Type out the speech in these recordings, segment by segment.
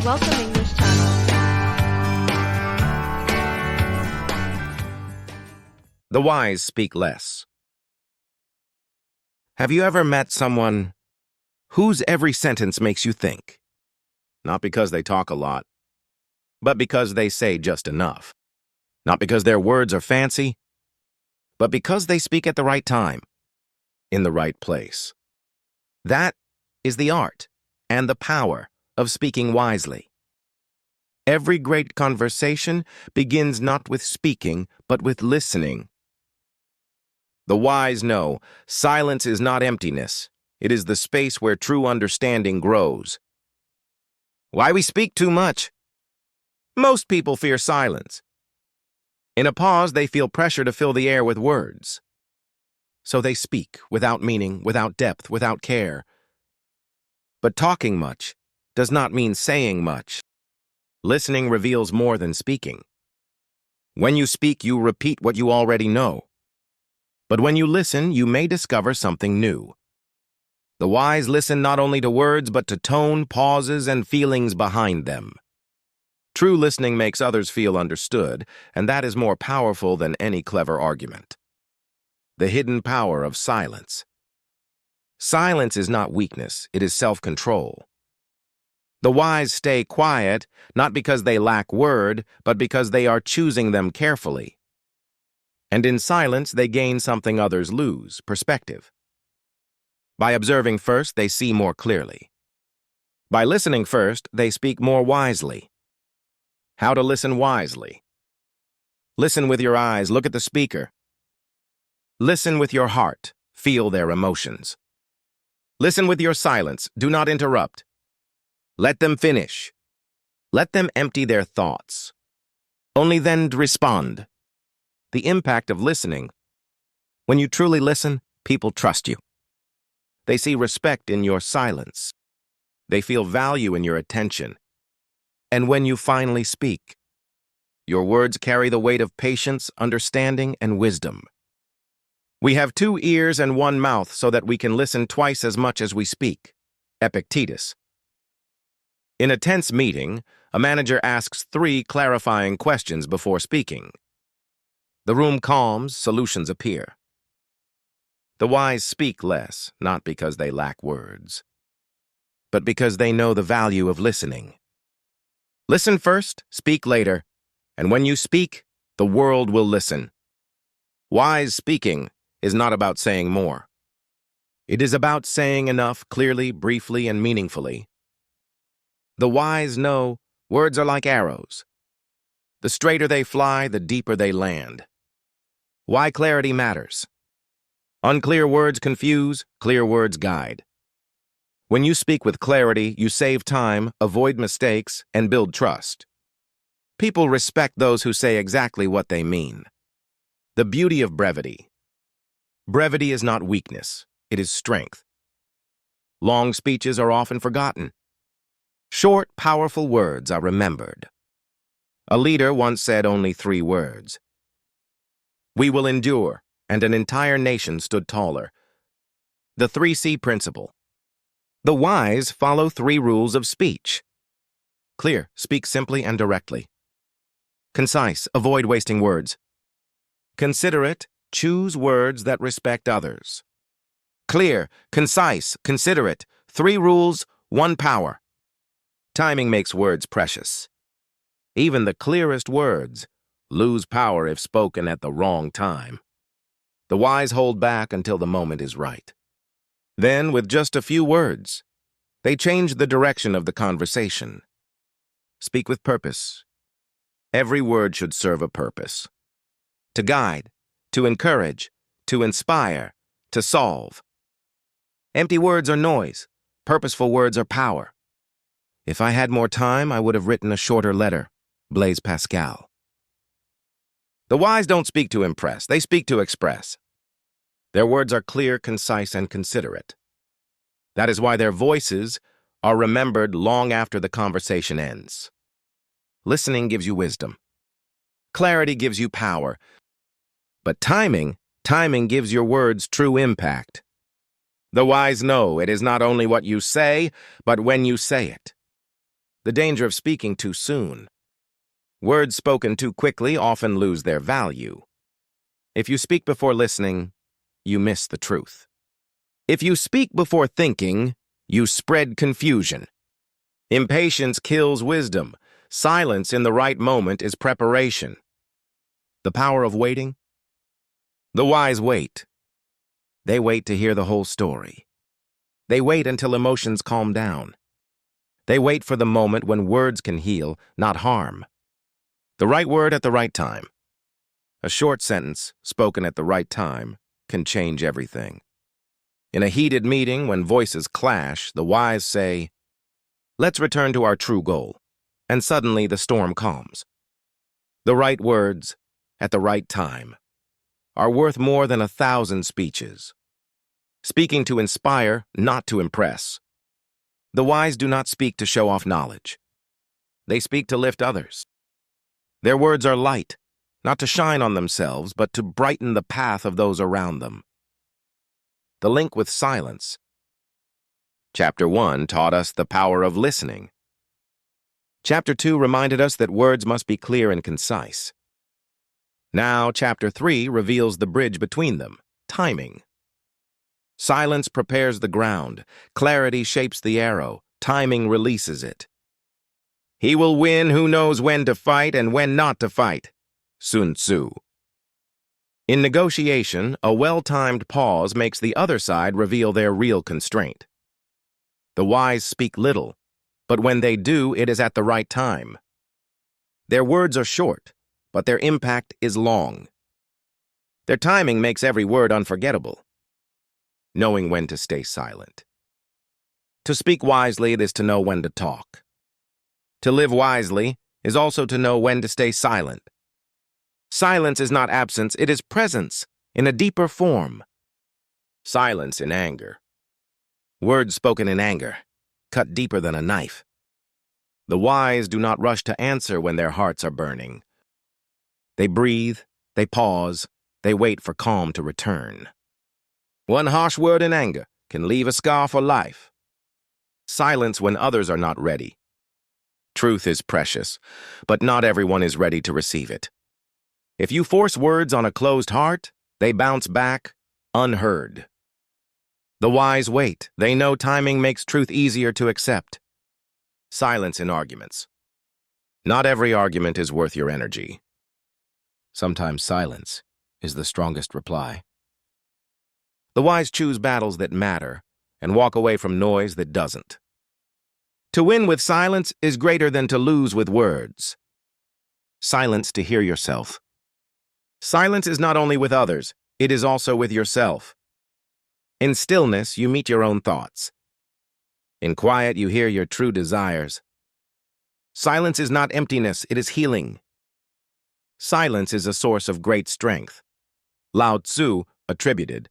Welcome English Channel. The wise speak less. Have you ever met someone whose every sentence makes you think? Not because they talk a lot, but because they say just enough. Not because their words are fancy, but because they speak at the right time, in the right place. That is the art and the power of speaking wisely. Every great conversation begins not with speaking, but with listening. The wise know silence is not emptiness. It is the space where true understanding grows. Why we speak too much? Most people fear silence. In a pause, they feel pressure to fill the air with words. So they speak without meaning, without depth, without care. But talking much does not mean saying much. Listening reveals more than speaking. When you speak, you repeat what you already know. But when you listen, you may discover something new. The wise listen not only to words, but to tone, pauses, and feelings behind them. True listening makes others feel understood, and that is more powerful than any clever argument. The hidden power of silence. Silence is not weakness, it is self-control. The wise stay quiet, not because they lack word, but because they are choosing them carefully. And in silence, they gain something others lose, perspective. By observing first, they see more clearly. By listening first, they speak more wisely. How to listen wisely? Listen with your eyes, look at the speaker. Listen with your heart, feel their emotions. Listen with your silence, do not interrupt. Let them finish. Let them empty their thoughts. Only then respond. The impact of listening. When you truly listen, people trust you. They see respect in your silence. They feel value in your attention. And when you finally speak, your words carry the weight of patience, understanding, and wisdom. We have 2 ears and 1 mouth so that we can listen twice as much as we speak. Epictetus. In a tense meeting, a manager asks 3 clarifying questions before speaking. The room calms, solutions appear. The wise speak less, not because they lack words, but because they know the value of listening. Listen first, speak later, and when you speak, the world will listen. Wise speaking is not about saying more. It is about saying enough clearly, briefly, and meaningfully. The wise know words are like arrows. The straighter they fly, the deeper they land. Why clarity matters. Unclear words confuse, clear words guide. When you speak with clarity, you save time, avoid mistakes, and build trust. People respect those who say exactly what they mean. The beauty of brevity. Brevity is not weakness, it is strength. Long speeches are often forgotten. Short, powerful words are remembered. A leader once said only 3 words. We will endure, and an entire nation stood taller. The 3C principle. The wise follow 3 rules of speech. Clear, speak simply and directly. Concise, avoid wasting words. Considerate, choose words that respect others. Clear, concise, considerate, 3 rules, 1 power. Timing makes words precious. Even the clearest words lose power if spoken at the wrong time. The wise hold back until the moment is right. Then, with just a few words, they change the direction of the conversation. Speak with purpose. Every word should serve a purpose. To guide, to encourage, to inspire, to solve. Empty words are noise. Purposeful words are power. If I had more time, I would have written a shorter letter. Blaise Pascal. The wise don't speak to impress, they speak to express. Their words are clear, concise, and considerate. That is why their voices are remembered long after the conversation ends. Listening gives you wisdom. Clarity gives you power. But timing gives your words true impact. The wise know it is not only what you say, but when you say it. the danger of speaking too soon. Words spoken too quickly often lose their value. If you speak before listening, you miss the truth. If you speak before thinking, you spread confusion. Impatience kills wisdom. Silence in the right moment is preparation. The power of waiting? The wise wait. They wait to hear the whole story. They wait until emotions calm down. They wait for the moment when words can heal, not harm. The right word at the right time. A short sentence, spoken at the right time, can change everything. In a heated meeting, when voices clash, the wise say, "Let's return to our true goal," and suddenly the storm calms. The right words, at the right time, are worth more than 1,000 speeches. Speaking to inspire, not to impress. The wise do not speak to show off knowledge. They speak to lift others. Their words are light, not to shine on themselves, but to brighten the path of those around them. The link with silence. Chapter 1 taught us the power of listening. Chapter 2 reminded us that words must be clear and concise. Now, Chapter 3 reveals the bridge between them, timing. Silence prepares the ground, clarity shapes the arrow, timing releases it. He will win who knows when to fight and when not to fight. Sun Tzu. In negotiation, a well-timed pause makes the other side reveal their real constraint. The wise speak little, but when they do, it is at the right time. Their words are short, but their impact is long. Their timing makes every word unforgettable. Knowing when to stay silent. To speak wisely is to know when to talk. To live wisely is also to know when to stay silent. Silence is not absence, it is presence in a deeper form. Silence in anger. Words spoken in anger cut deeper than a knife. The wise do not rush to answer when their hearts are burning. They breathe, they pause, they wait for calm to return. One harsh word in anger can leave a scar for life. Silence when others are not ready. Truth is precious, but not everyone is ready to receive it. If you force words on a closed heart, they bounce back unheard. The wise wait. They know timing makes truth easier to accept. Silence in arguments. Not every argument is worth your energy. Sometimes silence is the strongest reply. The wise choose battles that matter and walk away from noise that doesn't. To win with silence is greater than to lose with words. Silence to hear yourself. Silence is not only with others, it is also with yourself. In stillness, you meet your own thoughts. In quiet, you hear your true desires. Silence is not emptiness, it is healing. Silence is a source of great strength. Lao Tzu attributed.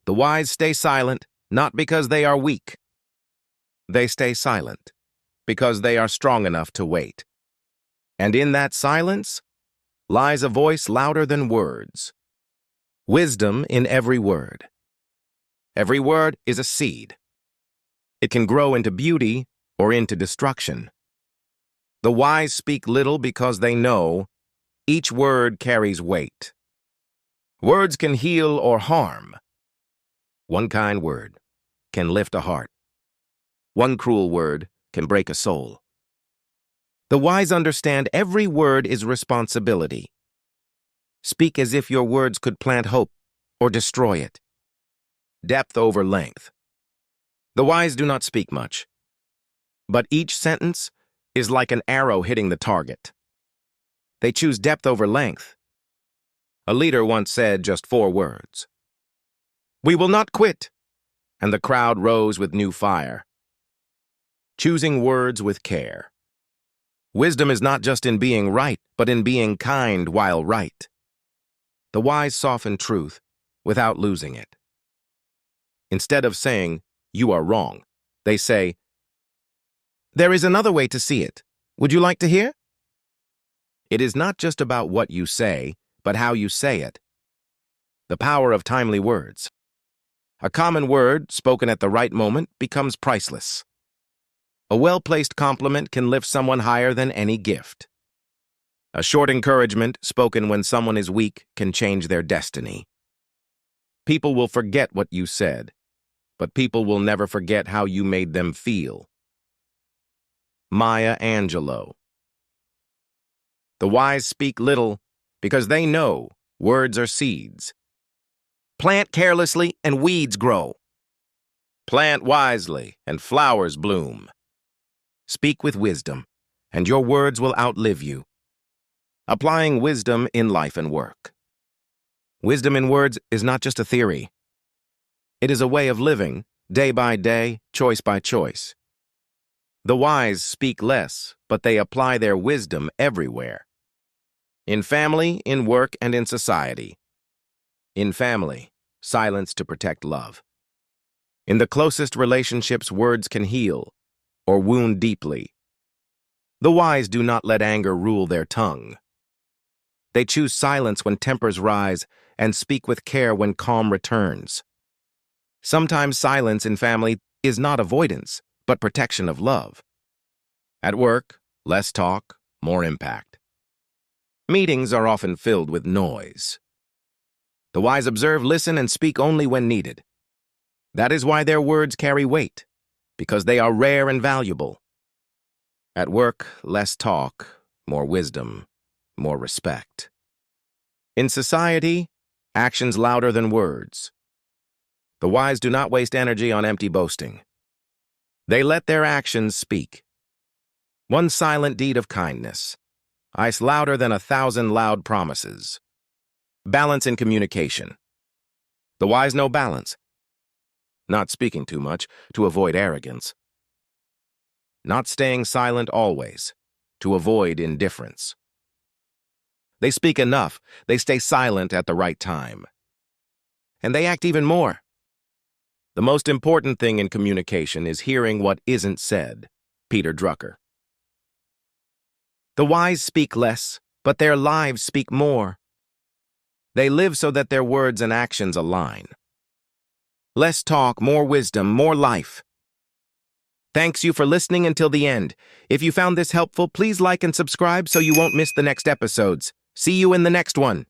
The wise stay silent, not because they are weak. They stay silent because they are strong enough to wait. And in that silence lies a voice louder than words. Wisdom in every word. Every word is a seed. It can grow into beauty or into destruction. The wise speak little because they know each word carries weight. Words can heal or harm. One kind word can lift a heart. One cruel word can break a soul. The wise understand every word is responsibility. Speak as if your words could plant hope or destroy it. Depth over length. The wise do not speak much, but each sentence is like an arrow hitting the target. They choose depth over length. A leader once said just 4 words. "We will not quit," and the crowd rose with new fire. Choosing words with care. Wisdom is not just in being right, but in being kind while right. The wise soften truth without losing it. Instead of saying, "You are wrong," they say, "There is another way to see it. Would you like to hear?" It is not just about what you say, but how you say it. The power of timely words. A common word, spoken at the right moment, becomes priceless. A well-placed compliment can lift someone higher than any gift. A short encouragement, spoken when someone is weak, can change their destiny. People will forget what you said, but people will never forget how you made them feel. Maya Angelou. The wise speak little because they know words are seeds. Plant carelessly and weeds grow. Plant wisely and flowers bloom. Speak with wisdom, and your words will outlive you. Applying wisdom in life and work. Wisdom in words is not just a theory. It is a way of living, day by day, choice by choice. The wise speak less, but they apply their wisdom everywhere. In family, in work, and in society. In family, silence to protect love. In the closest relationships, words can heal or wound deeply. The wise do not let anger rule their tongue. They choose silence when tempers rise and speak with care when calm returns. Sometimes silence in family is not avoidance, but protection of love. At work, less talk, more impact. Meetings are often filled with noise. The wise observe, listen, and speak only when needed. That is why their words carry weight, because they are rare and valuable. At work, less talk, more wisdom, more respect. In society, actions louder than words. The wise do not waste energy on empty boasting. They let their actions speak. One silent deed of kindness, ice louder than 1,000 loud promises. Balance in communication. The wise know balance. Not speaking too much to avoid arrogance. Not staying silent always to avoid indifference. They speak enough, they stay silent at the right time. And they act even more. The most important thing in communication is hearing what isn't said. Peter Drucker. The wise speak less, but their lives speak more. They live so that their words and actions align. Less talk, more wisdom, more life. Thanks you for listening until the end. If you found this helpful, please like and subscribe so you won't miss the next episodes. See you in the next one.